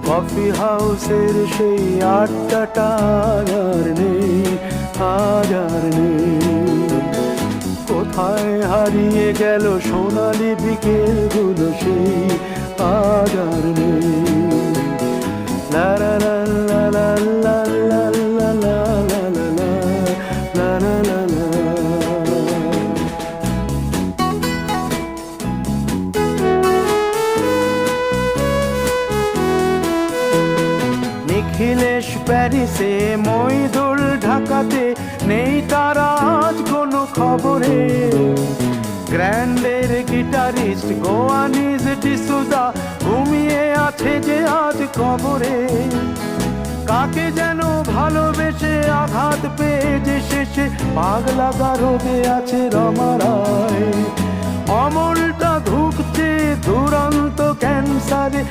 Coffee হাউসের সেই আড্ডাটা আর নেই, আজ আর নেই। কোথায় হারিয়ে গেল সোনালি বিকেলগুলো সেই আজ আর নেই। লা লা লা লা লা লা লা লা লা লা লা লা লা লা। নিখিলেশ প্যারিসে, মইদুল ঢাকাতে, নেই তারা আজ কোনো খবরে। গ্র্যান্ডের গিটারিস্ট গোয়ানিজ ডিসুজা ঘুমিয়ে আছে যে আজ কবরে। কাকে যেন ভালোবেসে আঘাত পেয়ে যে শেষে পাগলা গারদে আছে রমা রায়। অমলটা ধুঁকছে দুরন্ত ক্যান্সারে।